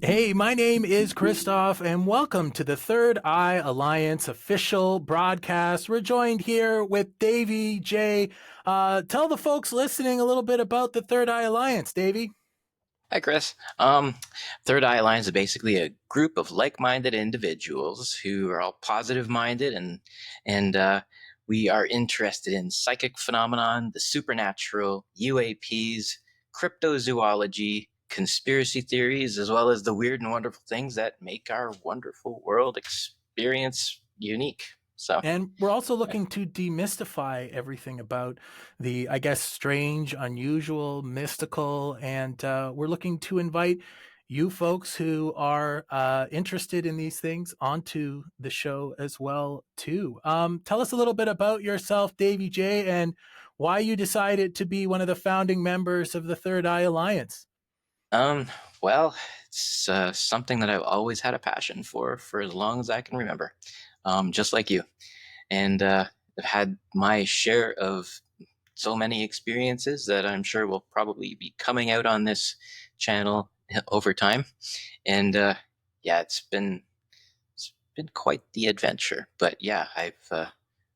Hey, my name is Christoph, and welcome to the Third Eye Alliance official broadcast. We're joined here with Davie J. Tell the folks listening a little bit about the Third Eye Alliance, Davie. Hi, Chris. Third Eye Alliance is basically a group of like-minded individuals who are all positive-minded, and we are interested in psychic phenomenon, the supernatural, UAPs, cryptozoology, conspiracy theories, as well as the weird and wonderful things that make our wonderful world experience unique. So, And we're also looking to demystify everything about the, I guess, strange, unusual, mystical, and we're looking to invite you folks who are interested in these things onto the show as well too. Tell us a little bit about yourself, Davie J, and why you decided to be one of the founding members of the Third Eye Alliance. um, well, it's something that I've always had a passion for as long as I can remember, just like you. And I've had my share of so many experiences that I'm sure will probably be coming out on this channel over time. And yeah, it's been quite the adventure. But yeah, I've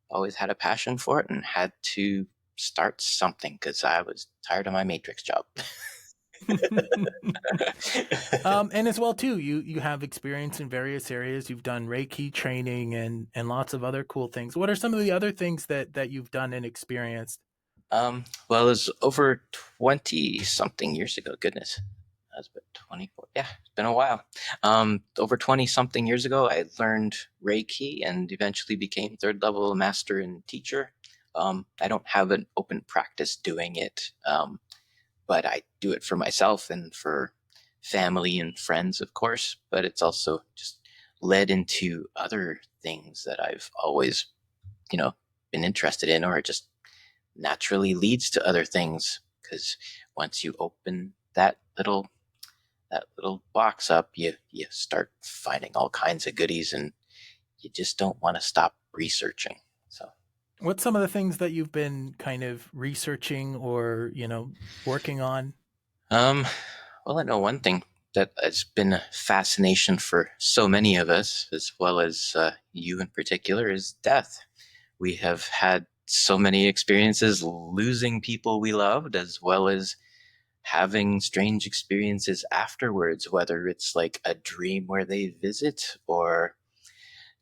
always had a passion for it and had to start something because I was tired of my Matrix job. And as well too, you have experience in various areas. You've done Reiki training and lots of other cool things. What are some of the other things that you've done and experienced? Well, it was over 20 something years ago. Goodness. That's been 24. Yeah, it's been a while. Over 20 something years ago, I learned Reiki and eventually became third level master and teacher. I don't have an open practice doing it, but I do it for myself and for family and friends, of course. But it's also just led into other things that I've always, you know, been interested in, or it just naturally leads to other things because once you open that little box up, you start finding all kinds of goodies, and you just don't want to stop researching. So, What's some of the things that you've been kind of researching or, working on? um, well, I know one thing that has been a fascination for so many of us, as well as you in particular, is death. We have had so many experiences losing people we loved, as well as having strange experiences afterwards, whether it's like a dream where they visit or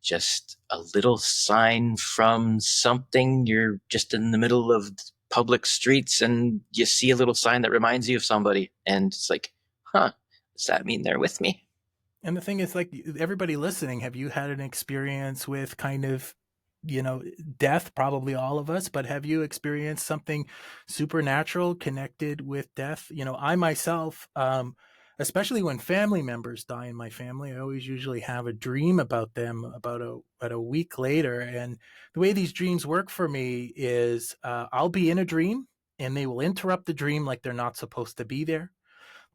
just a little sign from something. You're just in the middle of public streets and you see a little sign that reminds you of somebody, and it's like, huh, does that mean they're with me? And the thing is, like, everybody listening, have you had an experience with kind of, death? Probably all of us, but have you experienced something supernatural connected with death? I myself, especially when family members die in my family, I always usually have a dream about them about a week later. And the way these dreams work for me is I'll be in a dream and they will interrupt the dream like they're not supposed to be there.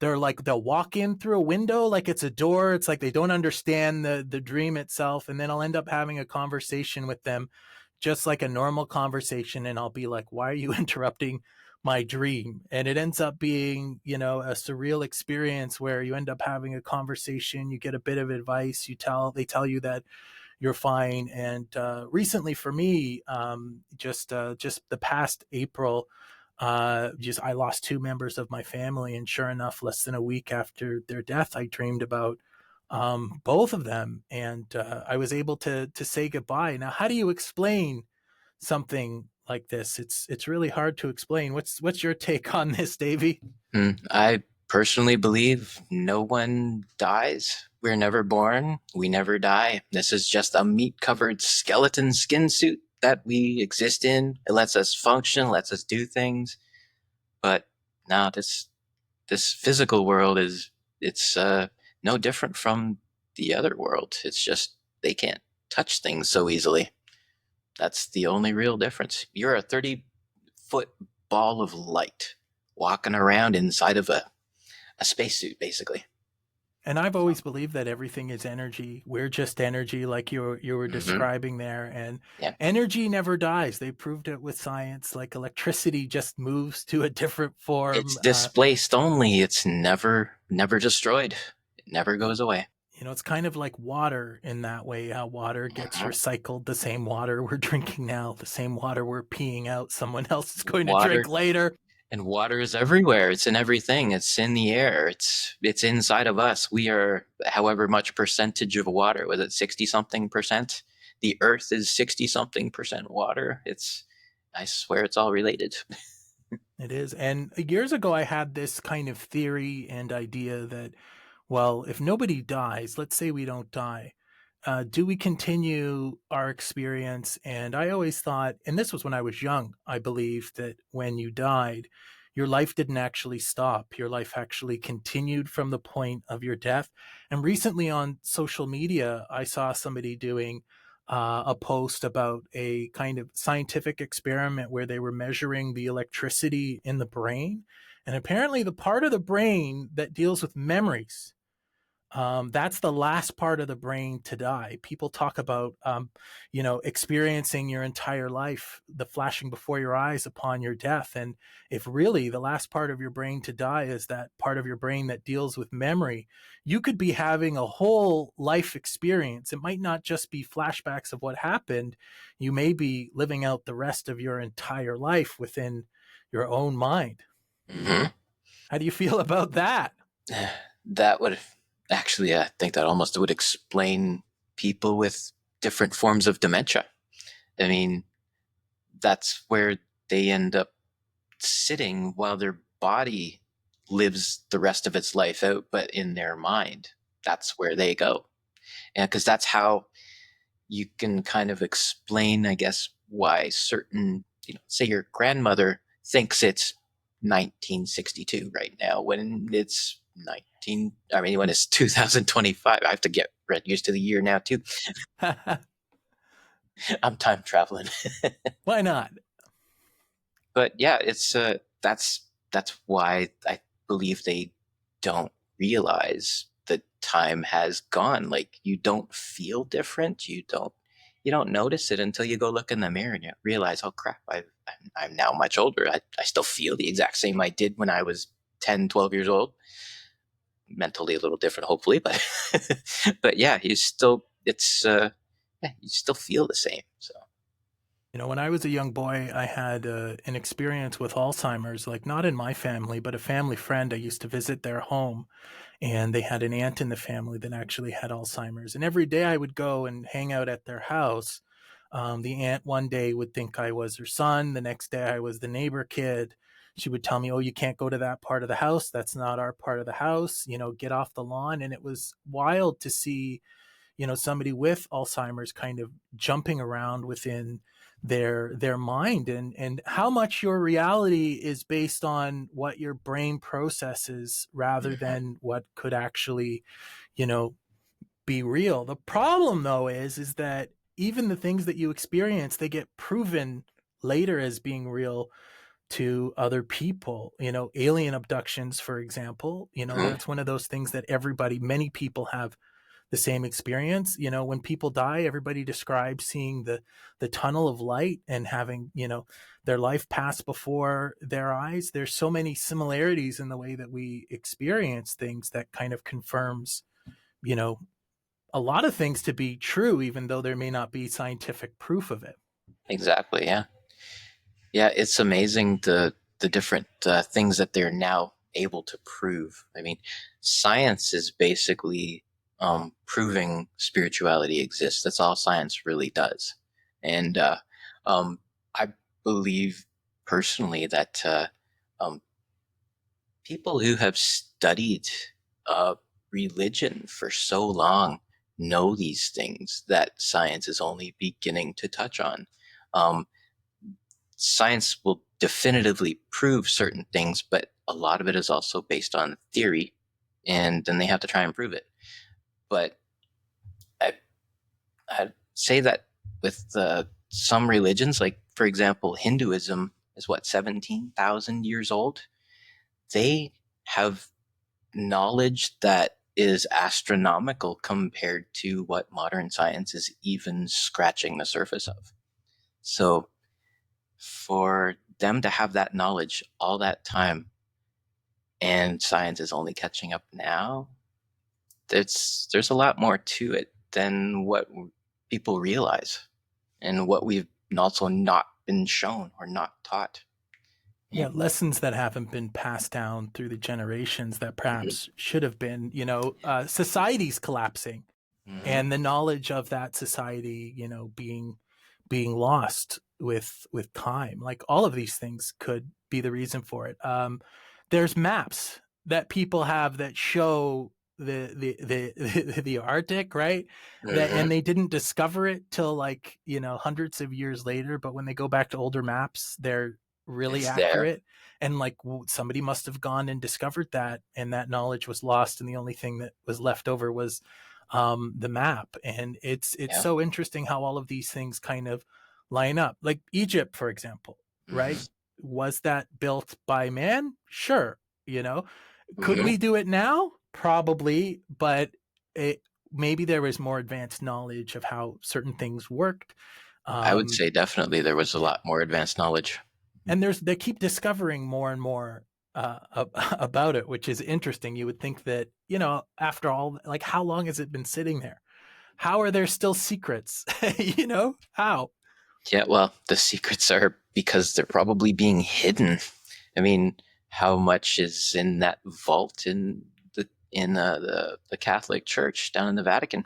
They're like they'll walk in through a window like it's a door. It's like they don't understand the dream itself, and then I'll end up having a conversation with them, just like a normal conversation, and I'll be like, "Why are you interrupting my dream?" And it ends up being, a surreal experience where you end up having a conversation. You get a bit of advice. They tell you that you're fine. And recently, for me, just the past April, just I lost two members of my family, and sure enough, less than a week after their death, I dreamed about both of them, and I was able to say goodbye. Now, how do you explain something like this? It's really hard to explain. What's your take on this, Davey? I personally believe no one dies. We're never born. We never die. This is just a meat covered skeleton skin suit that we exist in. It lets us function, lets us do things. But now this physical world it's no different from the other world. It's just they can't touch things so easily. That's the only real difference. You're a 30-foot ball of light walking around inside of a spacesuit, basically. And I've So, always believed that everything is energy. We're just energy, like you were hmm describing there, and yeah, energy never dies. They proved it with science. Like electricity just moves to a different it's form. displaced only. It's never destroyed. It never goes away. It's kind of like water in that way, how water gets Mhm. recycled. The same water we're drinking now, the same water we're peeing out, someone else is going to Water drink later. and water is everywhere. It's in everything. It's in the air. It's inside of us. We are however much percentage of water. Was it 60 something percent? The earth is 60 something percent water. It's I swear it's all related. It is. And years ago, I had this kind of theory and idea that, well, if nobody dies, let's say we don't die, do we continue our experience? And I always thought, and this was when I was young, I believed that when you died, your life didn't actually stop. Your life actually continued from the point of your death. And recently on social media, I saw somebody doing a post about a kind of scientific experiment where they were measuring the electricity in the brain. And apparently, the part of the brain that deals with memories, that's the last part of the brain to die. People talk about, experiencing your entire life, the flashing before your eyes upon your death. And if really the last part of your brain to die is that part of your brain that deals with memory, you could be having a whole life experience. It might not just be flashbacks of what happened. You may be living out the rest of your entire life within your own mind. Mhm. How do you feel about that? That would actually, I think that almost would explain people with different forms of dementia. I mean, that's where they end up sitting while their body lives the rest of its life out, but in their mind, that's where they go. And because that's how you can kind of explain, I guess, why certain, say your grandmother thinks it's 1962 right now when it's when it's 2025. I have to get used to the year now too. I'm time traveling. Why not? But yeah, it's that's why I believe they don't realize that time has gone. Like you don't feel different. You don't notice it until you go look in the mirror and you realize, oh crap, I'm now much older. I still feel the exact same I did when I was 10, 12 years old. Mentally a little different, hopefully, but but yeah, you still feel the same. So When I was a young boy, I had an experience with Alzheimer's, like not in my family, but a family friend. I used to visit their home, and they had an aunt in the family that actually had Alzheimer's. And every day I would go and hang out at their house. The aunt one day would think I was her son. The next day I was the neighbor kid. She would tell me, "Oh, you can't go to that part of the house. That's not our part of the house. Get off the lawn." And it was wild to see somebody with Alzheimer's kind of jumping around within their mind, and how much your reality is based on what your brain processes rather mhm. than what could actually you know be real. The problem though is that even the things that you experience, they get proven later as being real to other people. Alien abductions, for example, Mhm. that's one of those things that many people have the same experience. When people die, everybody describes seeing the tunnel of light and having, their life pass before their eyes. There's so many similarities in the way that we experience things that kind of confirms, you know, a lot of things to be true, even though there may not be scientific proof of it. Exactly. Yeah. Yeah, it's amazing the different things that they're now able to prove. I mean, science is basically proving spirituality exists. That's all science really does. And um, I believe personally that um, people who have studied uh, religion for so long know these things that science is only beginning to touch on. Um, Science will definitively prove certain things, but a lot of it is also based on theory, and then they have to try and prove it. But I, I'd say that with some religions, like for example, Hinduism is what 17,000 years old. They have knowledge that is astronomical compared to what modern science is even scratching the surface of. So for them to have that knowledge all that time and science is only catching up now, there's a lot more to it than what people realize, and what we've also not been shown or not taught. Yeah, And lessons that haven't been passed down through the generations that mhm, perhaps should have been. Society's collapsing, mhm, and the knowledge of that society, being lost with time. Like all of these things could be the reason for it. There's maps that people have that show the Arctic, right? That mhm, and they didn't discover it till like hundreds of years later. But when they go back to older maps, they're really it's there. accurate. And like somebody must have gone and discovered that, and that knowledge was lost, and the only thing that was left over was the map. And it's Yeah. so interesting how all of these things kind of line up. Like Egypt, for example, right? Hmm. Was that built by man? Sure. You know, could Hmm. we do it now? Probably, but it, maybe there was more advanced knowledge of how certain things worked. I would Um, say definitely there was a lot more advanced knowledge. and they keep discovering more and more about it, which is interesting. You would think that after all, like how long has it been sitting there? How are there still secrets? How? Yeah, well, the secrets are because they're probably being hidden. I mean, how much is in that vault in the Catholic Church down in the Vatican?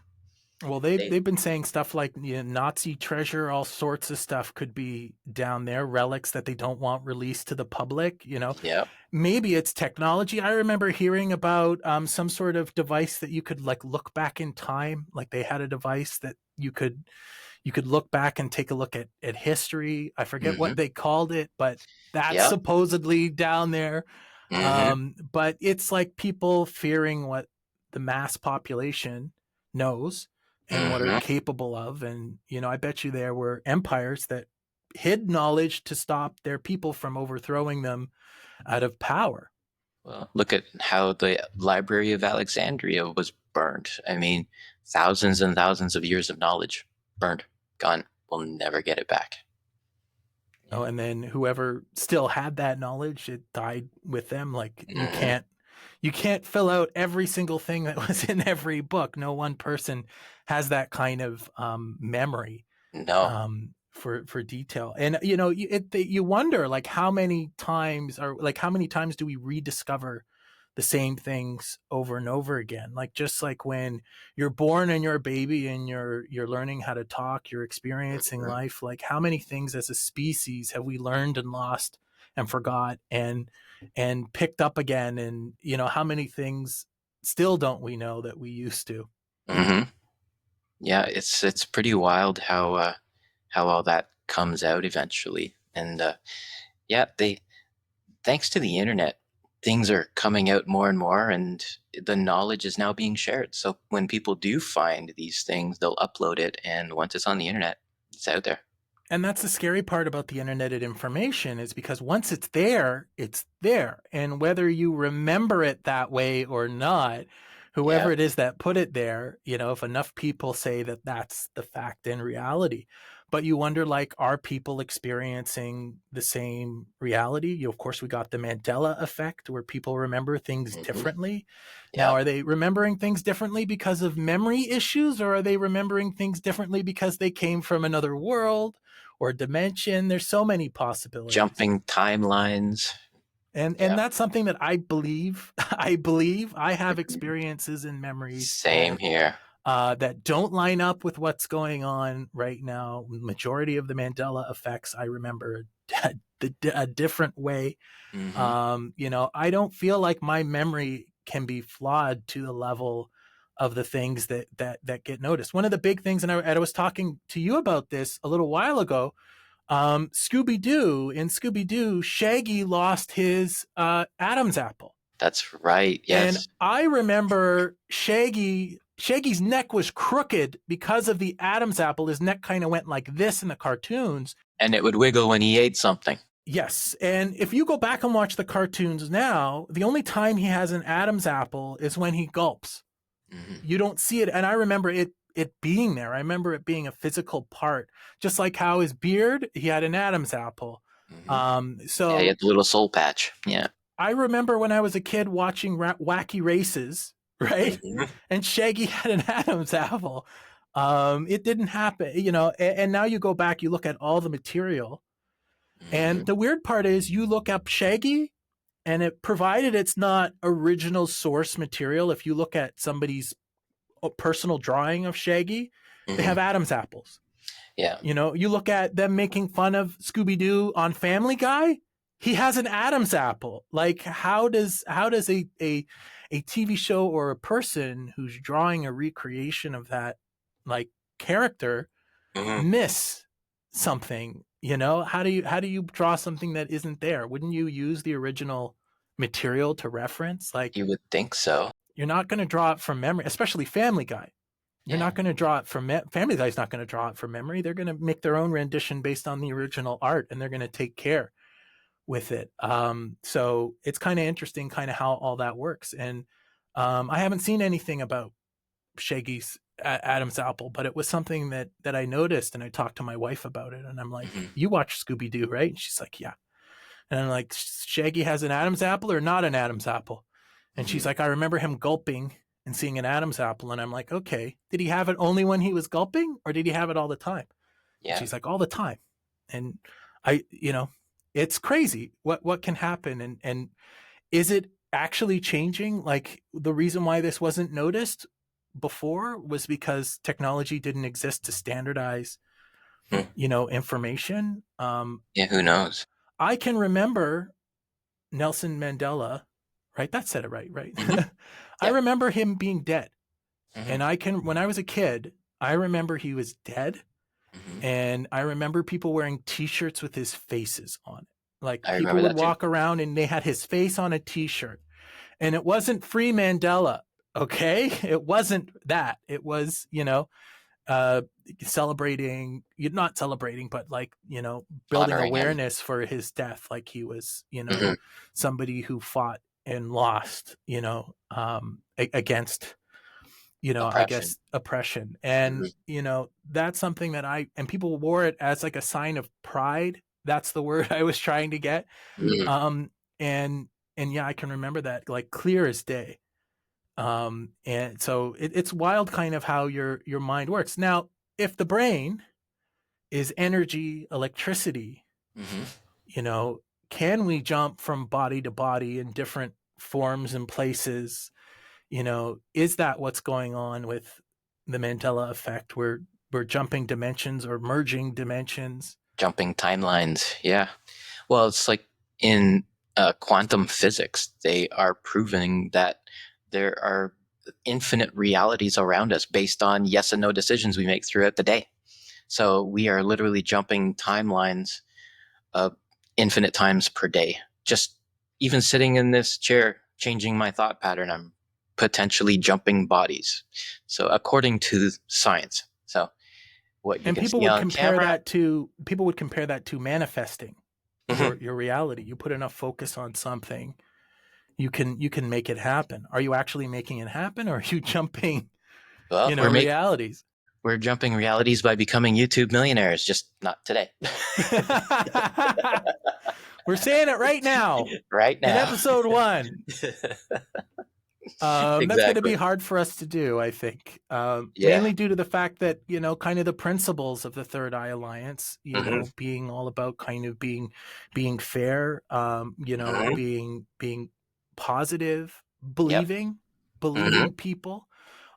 Well, they've They, they've been saying stuff like Nazi treasure, all sorts of stuff could be down there, relics that they don't want released to the public. yeah. Maybe it's technology. I remember hearing about some sort of device that you could like look back in time. Like they had a device that you could look back and take a look at history. I forget Hmm. what they called it, but that's Yeah. supposedly down there. Hmm. But it's like people fearing what the mass population knows and what are Hmm. capable of. And, I bet you there were empires that hid knowledge to stop their people from overthrowing them out of power. Well, look at how the Library of Alexandria was burned. I mean, thousands and thousands of years of knowledge burned, gone. We'll never get it back. Oh, and then whoever still had that knowledge, it died with them. Like Hmm. you can't fill out every single thing that was in every book. No one person has that kind of memory No. for detail. And you wonder like how many times do we rediscover the same things over and over again? Like just like when you're born and you're a baby and you're learning how to talk, you're experiencing Hmm. life. Like how many things as a species have we learned and lost and forgot and picked up again? And how many things still don't we know that we used to? Hmm. Yeah, it's pretty wild how all that comes out eventually. And yeah, they thanks to the internet, things are coming out more and more, and the knowledge is now being shared. So when people do find these things, they'll upload it, and once it's on the internet, it's out there. And that's the scary part about the internet and information is because once it's there, it's there. And whether you remember it that way or not, Yeah. whoever it is that put it there, if enough people say that that's the fact and reality. But you wonder, like, are people experiencing the same reality? Of course, we got the Mandela effect where people remember things Hmm. differently. Now, Yeah. are they remembering things differently because of memory issues, or are they remembering things differently because they came from another world? Or dimension? There's so many possibilities. Jumping timelines. And Yeah. that's something that I believe. I have experiences and memories Same here. that don't line up with what's going on right now. Majority of the Mandela effects I remember a different way. Hmm. I don't feel like my memory can be flawed to the level of the things that get noticed. One of the big things, and I was talking to you about this a little while ago. Scooby Doo, in Scooby Doo, Shaggy lost his Adam's apple, That's right. and Yes. I remember Shaggy's neck was crooked because of the Adam's apple. His neck kind of went like this in the cartoons. And it would wiggle when he ate something. Yes, and if you go back and watch the cartoons now, the only time he has an Adam's apple is when he gulps. Hmm. You don't see it, and I remember it being there. I remember it being a physical part, just like how his beard, he had an Adam's apple. Hmm. Yeah, he So had the little soul patch. Yeah. I remember when I was a kid watching wacky races, right? Mhm. And Shaggy had an Adam's apple. It didn't happen, and now you go back, you look at all the material. And Mhm. the weird part is you look up Shaggy, and it provided it's not original source material. If you look at somebody's personal drawing of Shaggy, they have Mhm. Adam's apples. Yeah. You look at them making fun of Scooby Doo on Family Guy. He has an Adam's apple. Like, how does a TV show or a person who's drawing a recreation of that, like, character, Mhm. miss something? How do you draw something that isn't there? Wouldn't you use the original material to reference? Like, You would think so. you're not going to draw it from memory, especially Family Guy. You're Yeah. not going to draw it from Family Guy's not going to draw it from memory. They're going to make their own rendition based on the original art, and they're going to take care with it. So it's kind of interesting, kind of how all that works. And I haven't seen anything about Shaggy's Adam's apple, but it was something that I noticed, and I talked to my wife about it, and I'm like, Mhm. "You watch Scooby Doo, right?" And she's like, "Yeah." And I'm like, "Shaggy has an Adam's apple or not an Adam's apple?" And she's Mhm. like, "I remember him gulping and seeing an Adam's apple." And I'm like, "Okay, did he have it only when he was gulping, or did he have it all the time?" And Yeah. she's like, "All the time." And it's crazy what can happen. And is it actually changing? Like, the reason why this wasn't noticed before was because technology didn't exist to standardize, Hmm. information. Yeah. Who knows? I can remember Nelson Mandela, right? That said it right, right? Mhm. I Yep. remember him being dead. Mhm. And when I was a kid, I remember he was dead. Mhm. And I remember people wearing t-shirts with his faces on it. Like, I people remember would that too. walk around and they had his face on a t-shirt. And it wasn't Free Mandela, okay? It wasn't that. It was, uh, celebrating, not celebrating, but, like, building Honoring him. awareness for his death. Like, he was, Mhm. somebody who fought and lost, against, I Oppression. guess, oppression. And, Mhm. that's something and people wore it as like a sign of pride. That's the word I was trying to get. Mhm. Um, and, and yeah, I can remember that like clear as day. And so it's wild kind of how your mind works. Now, if the brain is energy, electricity, Mhm. you know, can we jump from body to body in different forms and places? Is that what's going on with the Mandela effect? We're jumping dimensions or merging dimensions. Jumping timelines. Yeah. Well, it's like in quantum physics, they are proving that there are infinite realities around us based on yes and no decisions we make throughout the day. So we are literally jumping timelines infinite times per day. Just even sitting in this chair, changing my thought pattern, I'm potentially jumping bodies. So according to science. So what you And can see on camera. people would compare that to manifesting Mhm. your reality. You put enough focus on something, you can make it happen. Are you actually making it happen, or are you jumping, Well, realities? we're jumping realities by becoming YouTube millionaires, just not today. We're saying it right now Right in now. episode 1. That's going to be Exactly. hard for us to do, I think, Yeah. mainly due to the fact that, kind of the principles of the Third Eye Alliance, Hmm. being all about kind of being fair, Hmm. being positive, Yep. Hmm. believing people,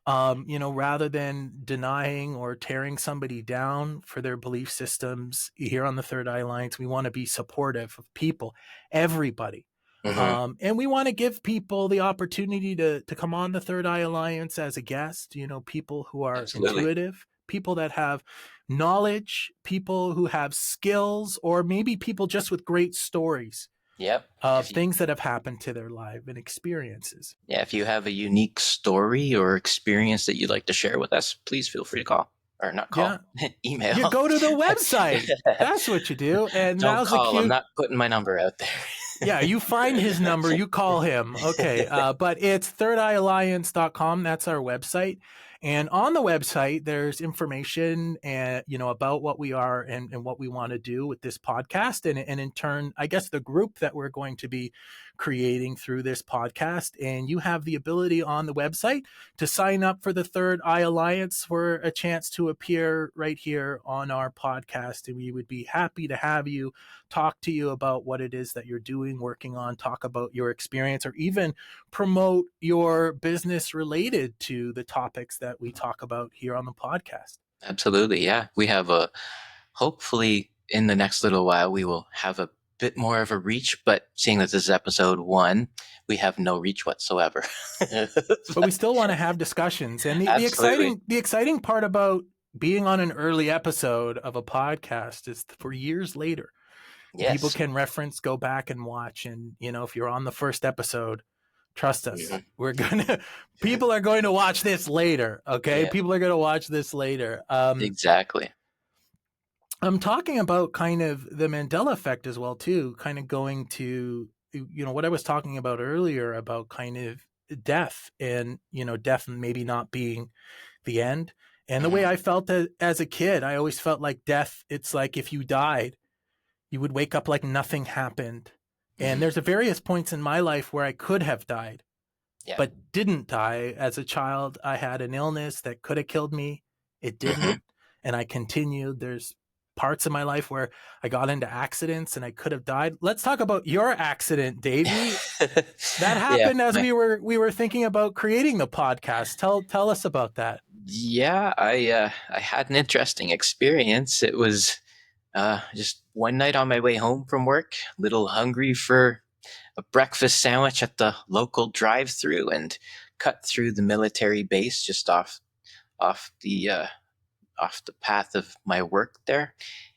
rather than denying or tearing somebody down for their belief systems. Here on the Third Eye Alliance, we want to be supportive of people, everybody. Hmm. And we want to give people the opportunity to come on the Third Eye Alliance as a guest, people who are Absolutely. intuitive, people that have knowledge, people who have skills, or maybe people just with great stories Yep. of things that have happened to their life and experiences. If you have a unique story or experience that you'd like to share with us, please feel free to call or not Yeah. call, You email. go to the website. That's what you do. And Don't now's the call. I'm cue. not putting my number out Yeah, there. you find his number, you call him. Okay. But it's thirdeyalliance.com. That's our website. And on the website, there's information and about what we are and what we want to do with this podcast. And in turn, I guess the group that we're going to be creating through this podcast. And you have the ability on the website to sign up for the Third Eye Alliance for a chance to appear right here on our podcast. And we would be happy to have you, talk to you about what it is that you're doing, working on, talk about your experience, or even promote your business related to the topics that we talk about here on the podcast. Absolutely. Yeah. We have hopefully in the next little while, we will have a bit more of a reach, but seeing that this is episode 1, we have no reach whatsoever. But we still want to have discussions. And Absolutely. the exciting part about being on an early episode of a podcast is for years later, people Yes. can reference, go back and watch. And, if you're on the first episode, trust us, people are going to watch this later. Okay. Yeah, People are going to watch this later. exactly. I'm talking about kind of the Mandela effect as well, too, kind of going to, what I was talking about earlier about kind of death and, death maybe not being the end. And the way Hmm. I felt as a kid, I always felt like death, it's like if you died, you would wake up like nothing happened. And Hmm. there's various points in my life where I could have died, Yeah. but didn't die. As a child, I had an illness that could have killed me. It Hmm. didn't. And I continued. There's parts of my life where I got into accidents and I could have died. Let's talk about your accident, Davie. That Yeah. happened as we were thinking about creating the podcast. Tell us about that. Yeah, I had an interesting experience. It was just one night on my way home from work, a little hungry for a breakfast sandwich at the local drive-through, and cut through the military base just off the off the path of my work there,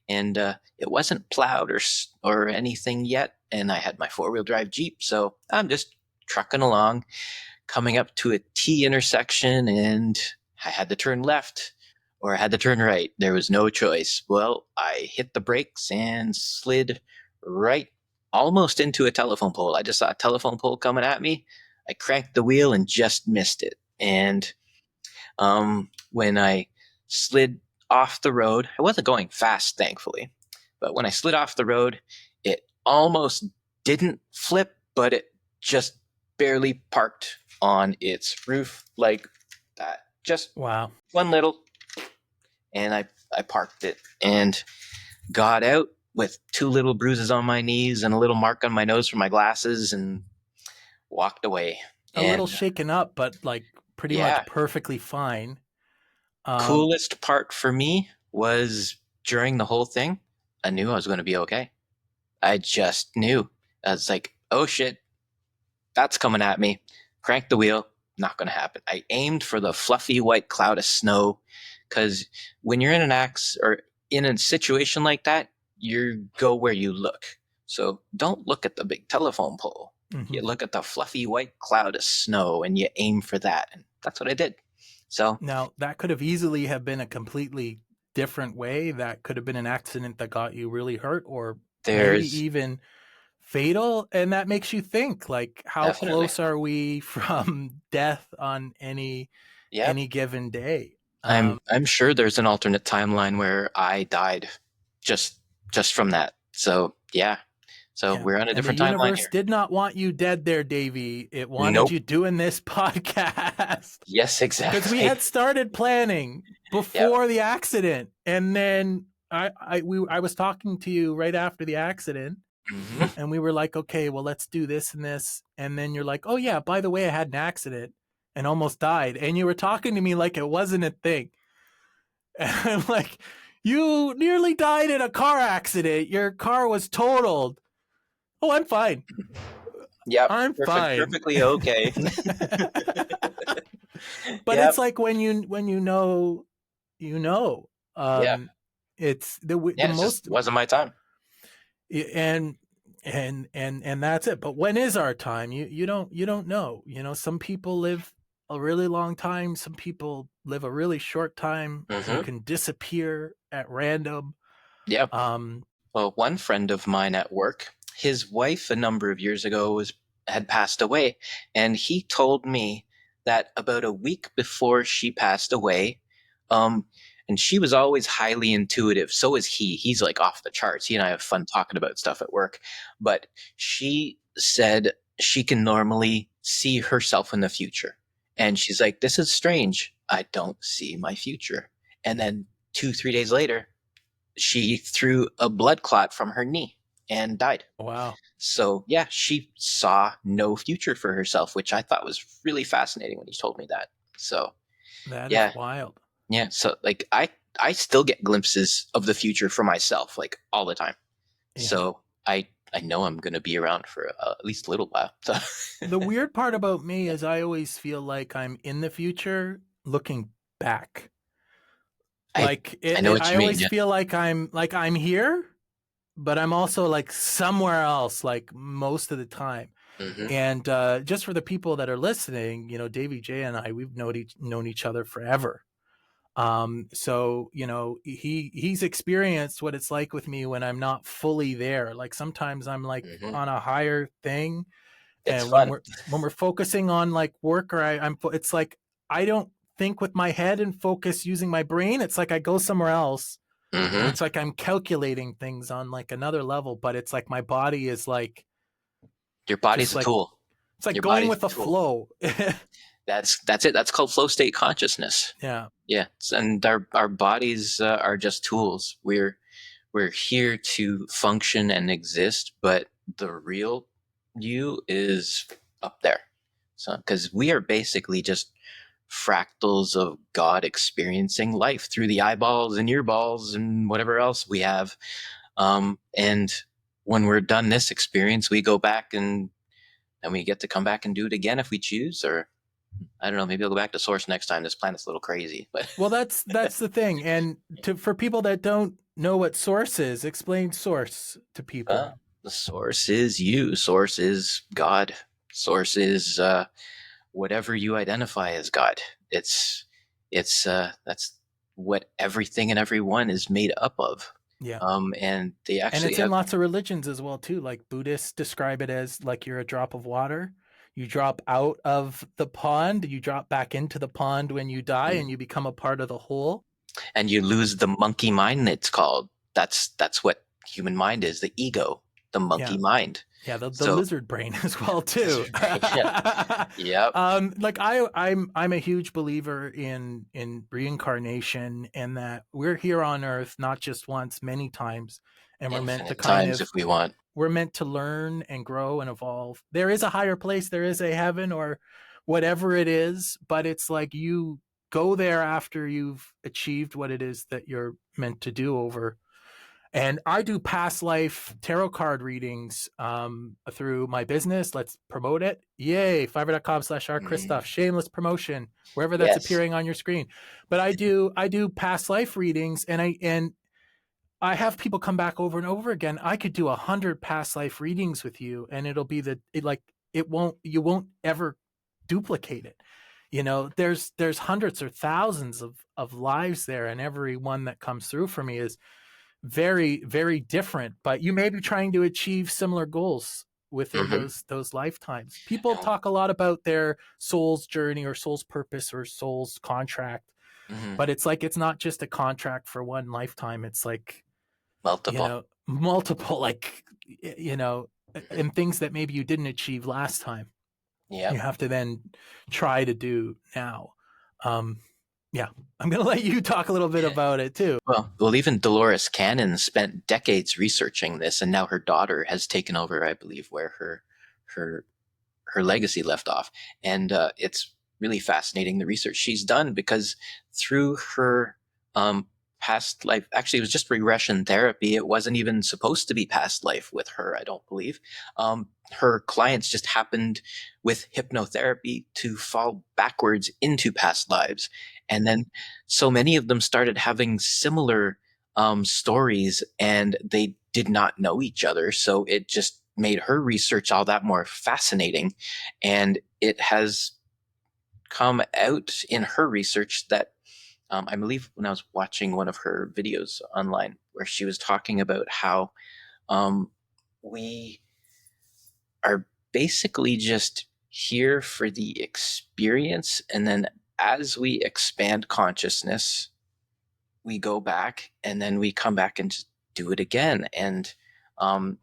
and it wasn't plowed or anything yet, and I had my 4-wheel drive Jeep, so I'm just trucking along, coming up to a T intersection, and I had to turn left or I had to turn right. There was no choice. Well, I hit the brakes and slid right almost into a telephone pole. I just saw a telephone pole coming at me. I cranked the wheel and just missed it. And when I slid off the road, I wasn't going fast, thankfully, but when I slid off the road, it almost didn't flip, but it just barely parked on its roof like that. Just Wow. one little, and I parked it and got out with 2 little bruises on my knees and a little mark on my nose from my glasses and walked away. A little And shaken up, but like pretty yeah, much perfectly fine. Um, coolest part for me was during the whole thing, I knew I was going to be okay. I just knew. I was like, oh shit, that's coming at me. Crank the wheel, not going to happen. I aimed for the fluffy white cloud of snow because when you're in an axe or in a situation like that, you go where you look. So don't look at the big telephone pole. You mhm. look at the fluffy white cloud of snow and you aim for that. And that's what I did. So Now, that could have easily have been a completely different way. That could have been an accident that got you really hurt or maybe there's even fatal. And that makes you think, like, how definitely, close are we from death on any yep. given day? I'm sure there's an alternate timeline where I died just just from that. So yeah. So Yeah. we're on a And the different timeline universe here. did not want you dead there, Davey. It wanted Nope. you doing this podcast. Yes, Because we exactly. had started planning Yep. before the accident, and then I was talking to you right after the accident, Hmm. and we were like, okay, well, let's do this and this, and then you're like, oh yeah, by the way, I had an accident and almost died, and you were talking to me like it wasn't a thing, and I'm like, you nearly died in a car accident. Your car was totaled. Oh, I'm fine. Yep. I'm fine. Perfectly okay. But it's Yep. like when you know. Yeah. It's the Yeah. It just most wasn't my time. and and that's it. But when is our time? You don't know. Some people live a really long time. Some people live a really short time. You Hmm. can disappear at random. Yep. Um, Well, one friend of mine at work, his wife a number of years ago had passed away, and he told me that about a week before she passed away, um, and she was always highly intuitive. So is he. He's like off the charts. He and I have fun talking about stuff at work. But she said she can normally see herself in the future. And she's like, this is strange. I don't see my future. And then 2, 3 days later, she threw a blood clot from her knee and died. Wow, So yeah, she saw no future for herself, which I thought was really fascinating when he told me that. So that is yeah, wild. yeah. So like I still get glimpses of the future for myself, like all the time. Yeah. So I know I'm gonna be around for at least a little while. So The weird part about me is I always feel like I'm in the future looking back. I Like I know what I you mean. always Yeah. feel like I'm here, but I'm also like somewhere else, like most of the time. Hmm. And just for the people that are listening, Davie J and I, we've known each other forever. So he's experienced what it's like with me when I'm not fully there. Like sometimes I'm like Hmm. on a higher thing, It's and fun. when we're focusing on like work, or it's like I don't think with my head and focus using my brain. It's like I go somewhere else, and Hmm. it's like I'm calculating things on like another level, but it's like my body is like Your body's just a like tool. it's like Your going body's with a the tool. flow. That's it. That's called flow state consciousness. Yeah. Yeah, and our bodies are just tools. We're here to function and exist, but the real you is up there. So, because we are basically just fractals of God experiencing life through the eyeballs and earballs and whatever else we have. And when we're done this experience, we go back and we get to come back and do it again if we choose, or I don't know, maybe I'll go back to source next time. This planet's a little crazy, but Well, that's the thing. And for people that don't know what source is, explain source to uh, people. the source is you. Source is God. Source is whatever you identify as God. It's that's what everything and everyone is made up of. Yeah. And they And actually it's in have. lots of religions as well too. Like Buddhists describe it as like you're a drop of water. You drop out of the pond, you drop back into the pond when you die, and you become a part of the whole. And you lose the monkey mind. It's called. That's what human mind is. The ego, the Yeah. monkey mind. Yeah, the So lizard brain as well too. lizard brain. Yeah. Yep. Like I'm a huge believer in reincarnation, and that we're here on Earth not just once, many times, and Infinite times if we want. we're meant to learn and grow and evolve. There is a higher place, there is a heaven or whatever it is, but it's like you go there after you've achieved what it is that you're meant to do over. And I do past life tarot card readings through my business. Let's promote it. Yay. Fiverr.com/R Mm. Christoph. Shameless promotion, wherever that's Yes. appearing on your screen. But I do past life readings, and I have people come back over and over again. I could do 100 past life readings with you, and it'll be you won't ever duplicate it. There's hundreds or thousands of lives there, and every one that comes through for me is very, very different, but you may be trying to achieve similar goals within Hmm. those lifetimes. People And, talk a lot about their soul's journey or soul's purpose or soul's contract, hmm. but it's like it's not just a contract for one lifetime. It's like, Multiple. multiple, like, Hmm. and things that maybe you didn't achieve last time, you Yep. have to then try to do now. Um, yeah, I'm going to let you talk a little bit about it too. Well, even Dolores Cannon spent decades researching this, and now her daughter has taken over, I believe, where her her legacy left off. And it's really fascinating the research she's done because through her um, past life, actually, it was just regression therapy. It wasn't even supposed to be past life with her, I don't believe. Her clients just happened with hypnotherapy to fall backwards into past lives. And then so many of them started having similar stories, and they did not know each other. So it just made her research all that more fascinating. And it has come out in her research that I believe when I was watching one of her videos online, where she was talking about how um, we are basically just here for the experience, and then as we expand consciousness, we go back and then we come back and just do it again. And um,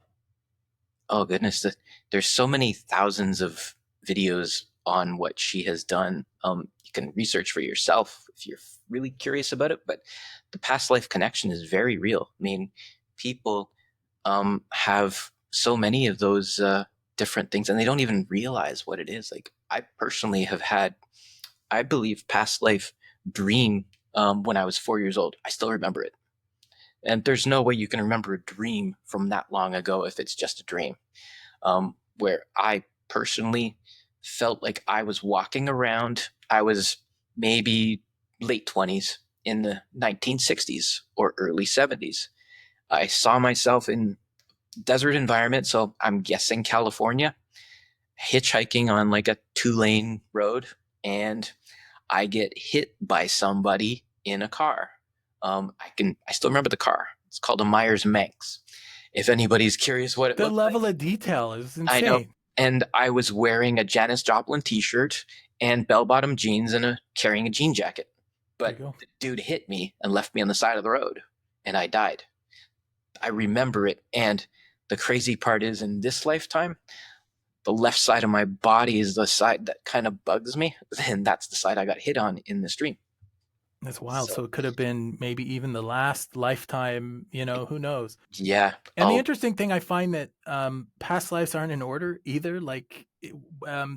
oh goodness, there's so many thousands of videos on what she has done. You can research for yourself if you're really curious about it, but the past life connection is very real. I mean, people have so many of those different things, and they don't even realize what it is. Like, I personally have had, I believe, past life dream when I was 4 years old. I still remember it. And there's no way you can remember a dream from that long ago if it's just a dream. Where I personally felt like I was walking around. I was maybe late 20s in the 1960s or early 70s. I saw myself in desert environment, so I'm guessing California, hitchhiking on like a 2-lane road, and I get hit by somebody in a car. I still remember the car. It's called a Myers Manx. If anybody's curious what it The looked level like, of detail is I know. insane. And I was wearing a Janis Joplin T-shirt and bell-bottom jeans and carrying a jean jacket. There you But go. the dude hit me and left me on the side of the road, and I died. I remember it, and the crazy part is, in this lifetime, the left side of my body is the side that kind of bugs me, and that's the side I got hit on in this dream. That's wild. So So it could have been maybe even the last lifetime, who knows? yeah. And the Oh. interesting thing I find that past lives aren't in order either. Like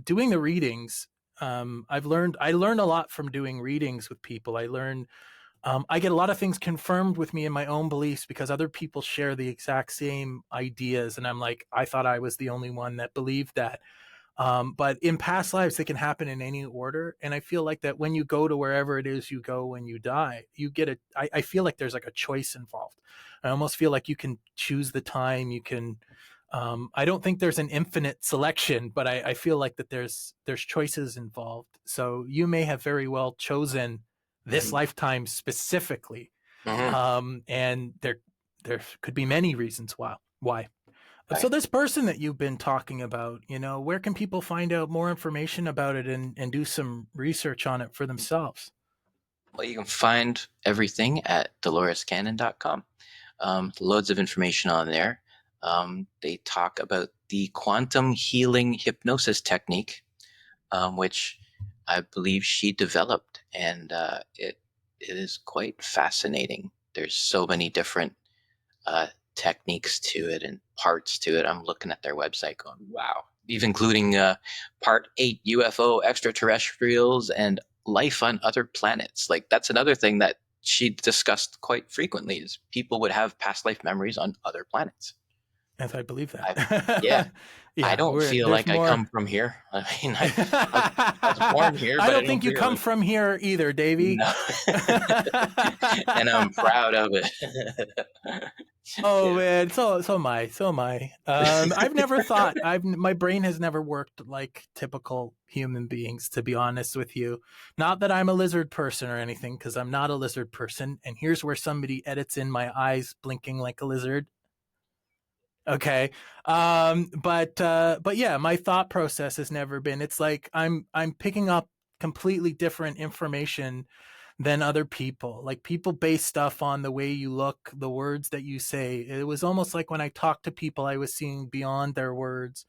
doing the readings, I learned a lot from doing readings with people. I get a lot of things confirmed with me in my own beliefs because other people share the exact same ideas, and I'm like, I thought I was the only one that believed that. But in past lives, they can happen in any order. And I feel like that when you go to wherever it is you go when you die, you get I feel like there's like a choice involved. I almost feel like you can choose the time. You can, I don't think there's an infinite selection, but I feel like that there's choices involved. So you may have very well chosen this Mhm. lifetime specifically. Mhm. And there could be many reasons why. So Right. this person that you've been talking about, where can people find out more information about it and do some research on it for themselves? Well, you can find everything at dolorescannon.com. Loads of information on there. They talk about the quantum healing hypnosis technique, which I believe she developed, and it is quite fascinating. There's so many different uh, techniques to it and parts to it. I'm looking at their website going, wow. Even including part 8 UFO extraterrestrials and life on other planets. Like, that's another thing that she discussed quite frequently, is people would have past life memories on other planets. As I believe I, yeah, that. I Yeah, don't feel there's like I more. come from here. I mean, I was born here, I but I don't don't think you feel come like, from here either, Davie. no. And I'm proud of it. Oh Yeah. man, so am I. So am I. I've never thought my brain has never worked like typical human beings, to be honest with you. Not that I'm a lizard person or anything, because I'm not a lizard person. And here's where somebody edits in my eyes blinking like a lizard. Okay. But yeah, my thought process has never been. It's like I'm picking up completely different information than other people. Like, people base stuff on the way you look, the words that you say. It was almost like when I talked to people, I was seeing beyond their words.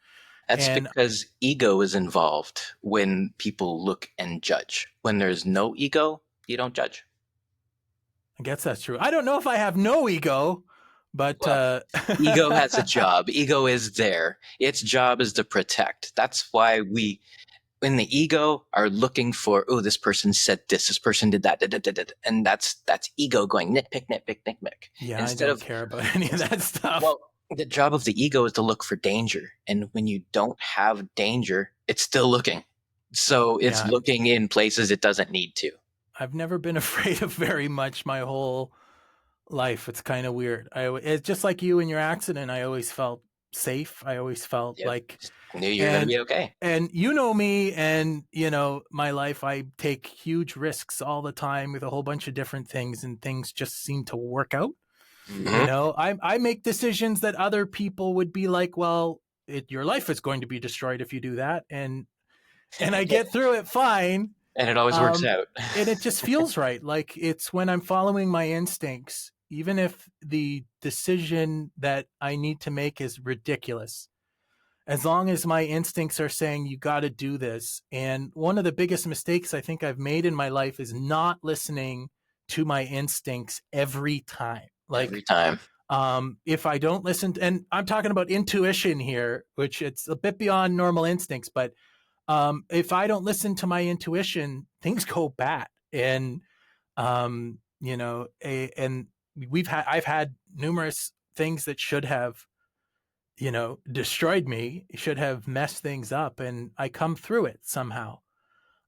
That's And because ego is involved when people look and judge. When there's no ego, you don't judge. I guess that's true. I don't know if I have no ego, but Well, ego has a job. Ego is there. Its job is to protect. That's why we, in the ego, are looking for, oh, this person said this person did that, and that's ego going nitpick, nitpick, nitpick. yeah, I Instead don't of, care about any of that stuff. well, the job of the ego is to look for danger, and when you don't have danger, it's still looking. So it's Yeah, looking in places it doesn't need to. I've never been afraid of very much my whole life. It's kind of weird. It's just like you in your accident. I always felt safe. I always felt Yep. like, Just knew you were going to and be okay. and you know me, and my life. I take huge risks all the time with a whole bunch of different things, and things just seem to work out. Mm-hmm. I make decisions that other people would be like, well, your life is going to be destroyed if you do that, and and I get through it fine. And it always works Um, out. and it just feels right. Like it's when I'm following my instincts, even if the decision that I need to make is ridiculous, as long as my instincts are saying you got to do this. And one of the biggest mistakes I think I've made in my life is not listening to my instincts every time. Every Like, time. if I don't listen to, and I'm talking about intuition here, which it's a bit beyond normal instincts, but if I don't listen to my intuition, things go bad. And and I've had numerous things that should have, destroyed me, should have messed things up, and I come through it somehow.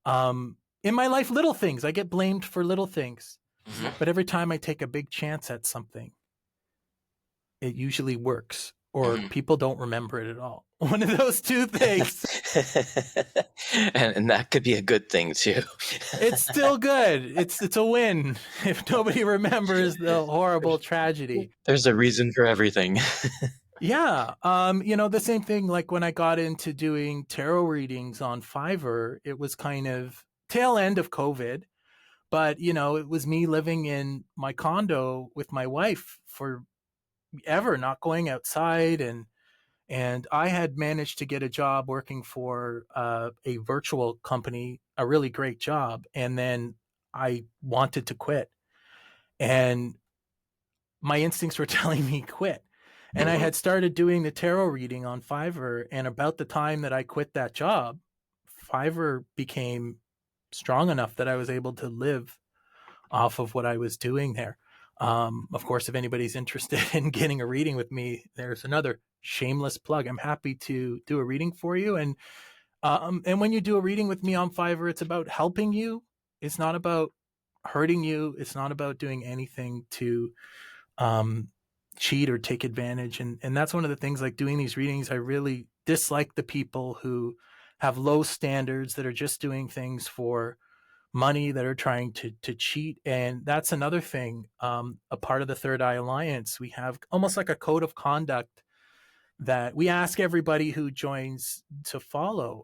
In my life, little things, I get blamed for little things, Hmm. but every time I take a big chance at something, it usually works, or Hmm. people don't remember it at all. One of those two things. And that could be a good thing too. It's still good. It's a win if nobody remembers the horrible tragedy. There's a reason for everything. Yeah. The same thing like when I got into doing tarot readings on Fiverr, it was kind of tail end of COVID, but it was me living in my condo with my wife for ever, not going outside, and I had managed to get a job working for a virtual company, a really great job, and then I wanted to quit, and my instincts were telling me quit. And I Hmm. had started doing the tarot reading on Fiverr, and about the time that I quit that job, Fiverr became strong enough that I was able to live off of what I was doing there. Of course, if anybody's interested in getting a reading with me, there's another shameless plug. I'm happy to do a reading for you. And when you do a reading with me on Fiverr, it's about helping you. It's not about hurting you. It's not about doing anything to um, cheat or take advantage. And that's one of the things, like doing these readings, I really dislike the people who have low standards, that are just doing things for money, that are trying to cheat. And that's another thing. A part of the Third Eye Alliance, we have almost like a code of conduct that we ask everybody who joins to follow.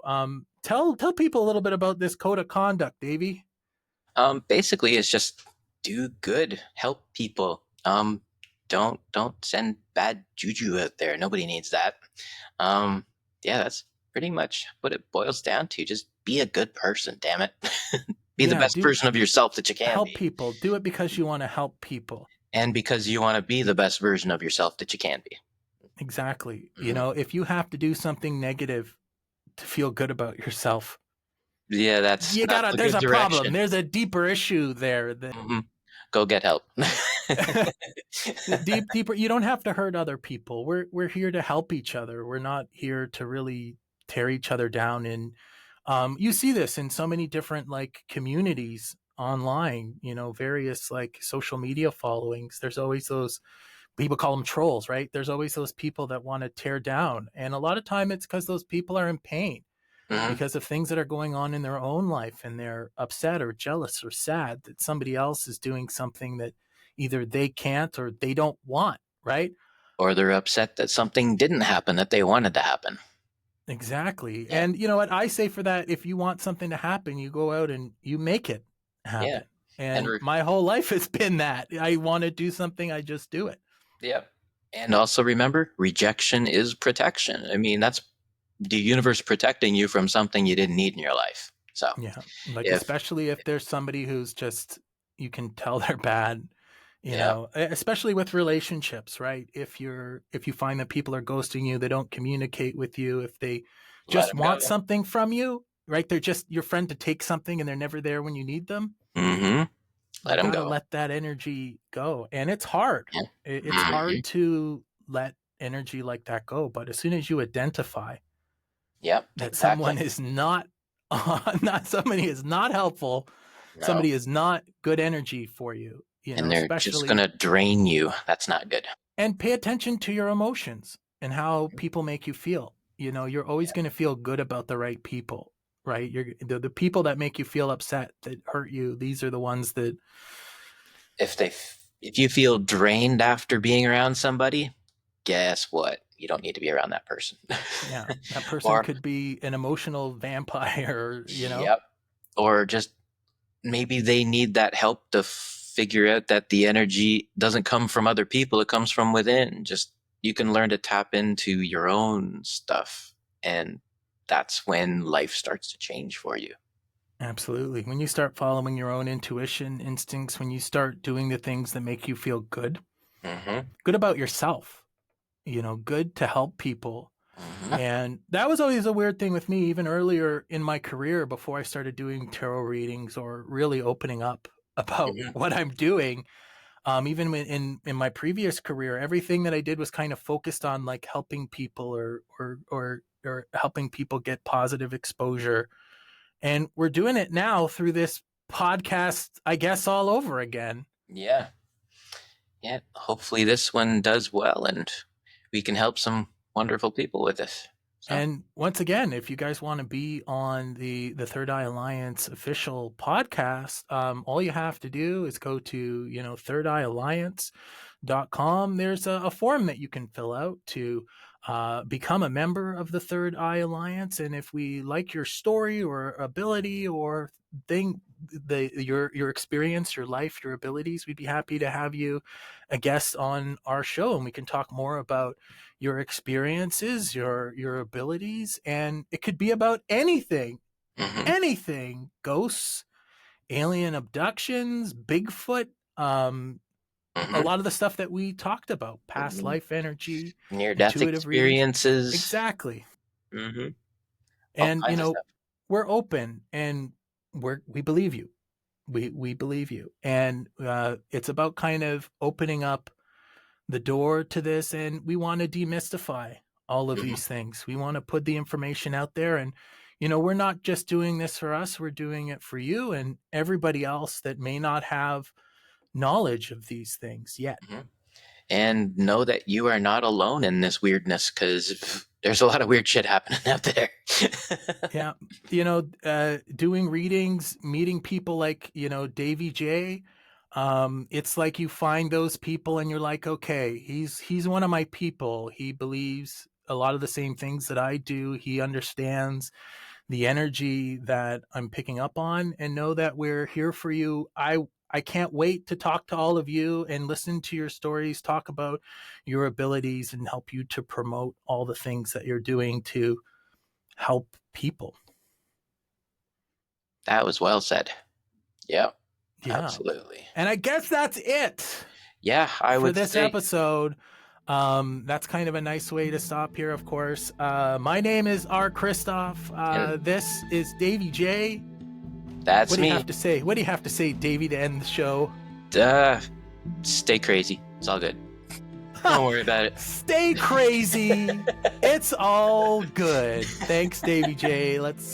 Tell people a little bit about this code of conduct, Davie. Basically, it's just do good, help people. Don't send bad juju out there. Nobody needs that. Um, yeah, that's pretty much what it boils down to. Just be a good person, damn it. Be the Yeah, best do version of yourself that you can help be. people. Do it because you want to help people. And because you want to be the best version of yourself that you can be. Exactly. Hmm. If you have to do something negative to feel good about yourself, Yeah, that's you not gotta, the there's good a problem. direction. There's a deeper issue there that Hmm. Go get help. deeper. You don't have to hurt other people. We're here to help each other. We're not here to really tear each other down. And you see this in so many different like communities online. Various like social media followings. There's always those people, call them trolls, right? There's always those people that want to tear down, and a lot of time it's because those people are in pain Hmm. because of things that are going on in their own life, and they're upset or jealous or sad that somebody else is doing something that either they can't or they don't want, right? Or they're upset that something didn't happen that they wanted to happen. Exactly. Yeah, And you know what I say for that? If you want something to happen, you go out and you make it yeah, happen. and And my whole life has been that. I want to do something, I just do it. yeah, and also remember, rejection is protection. I mean, that's the universe protecting you from something you didn't need in your life. So Yeah. Like, if especially if there's somebody who's just, you can tell they're bad, yeah, especially with relationships, right? If you find that people are ghosting you, they don't communicate with you, if they let just them want go. something from you, right? They're just your friend to take something and they're never there when you need them. Hmm. You Let them got to go. let that energy go. And it's hard. Yeah. It's Hmm. hard to let energy like that go. But as soon as you identify Yep, that exactly. someone is not, not somebody is not helpful, No, somebody is not good energy for you, and they're just especially, gonna drain you. That's not good. and pay attention to your emotions and how people make you feel. You're always Yeah. going to feel good about the right people, right? The people that make you feel upset, that hurt you, these are the ones that, If you feel drained after being around somebody, guess what? you don't need to be around that person. Yeah, that person Or could be an emotional vampire, you know? yep, or just maybe they need that help to figure out that the energy doesn't come from other people, it comes from within. Just you can learn to tap into your own stuff, and that's when life starts to change for you. Absolutely. When you start following your own intuition, instincts, when you start doing the things that make you feel good, Mm-hmm. good about yourself, good to help people. Mm-hmm. And that was always a weird thing with me, even earlier in my career before I started doing tarot readings or really opening up about Mm-hmm. what I'm doing. Even in my previous career, everything that I did was kind of focused on like helping people or helping people get positive exposure. And we're doing it now through this podcast, I guess, all over again. Yeah. Yeah. Hopefully this one does well and we can help some wonderful people with this. So, And once again, if you guys want to be on the Third Eye Alliance official podcast, all you have to do is go to, thirdeyealliance.com. There's a form that you can fill out to become a member of the Third Eye Alliance. And if we like your story or ability or thing, your experience, your life, your abilities, we'd be happy to have you a guest on our show, and we can talk more about your experiences, your abilities, and it could be about anything, mm-hmm. ghosts, alien abductions, Bigfoot, a Mm-hmm. lot of the stuff that we talked about, past life energy, Near death intuitive readings. experiences. Exactly. Mm-hmm. All And kinds of stuff. we're open, and we believe you. We believe you. And it's about kind of opening up the door to this, and we want to demystify all of Mm-hmm. these things. We want to put the information out there, and we're not just doing this for us, we're doing it for you and everybody else that may not have knowledge of these things yet. Mm-hmm. And know that you are not alone in this weirdness, because there's a lot of weird shit happening out there. Yeah, doing readings, meeting people like Davie J, it's like you find those people and you're like, okay, he's one of my people. He believes a lot of the same things that I do. He understands the energy that I'm picking up on, and know that we're here for you. I can't wait to talk to all of you and listen to your stories, talk about your abilities, and help you to promote all the things that you're doing to help people. That was well said. Yeah, Yeah. absolutely. And I guess that's it Yeah, I for would this say. episode. That's kind of a nice way to stop here, of course. My name is R. Christoph. And This is Davie J. that's What do you have me. to say? What do you have to say, Davie, to end the show? Stay crazy. It's all good. Don't worry about it. Stay crazy. It's all good. Thanks, Davie J. Let's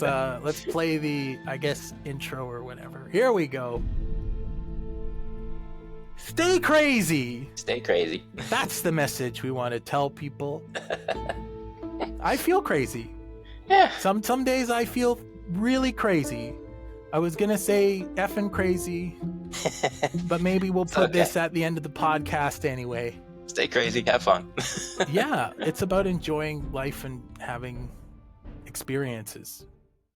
play the, I guess, intro or whatever. Here we go. Stay crazy. Stay crazy. That's the message we want to tell people. I feel crazy. Yeah. Some days I feel really crazy. I was gonna say effing crazy, but maybe we'll put this at the end of the podcast anyway. Stay crazy. Have fun. Yeah, it's about enjoying life and having experiences.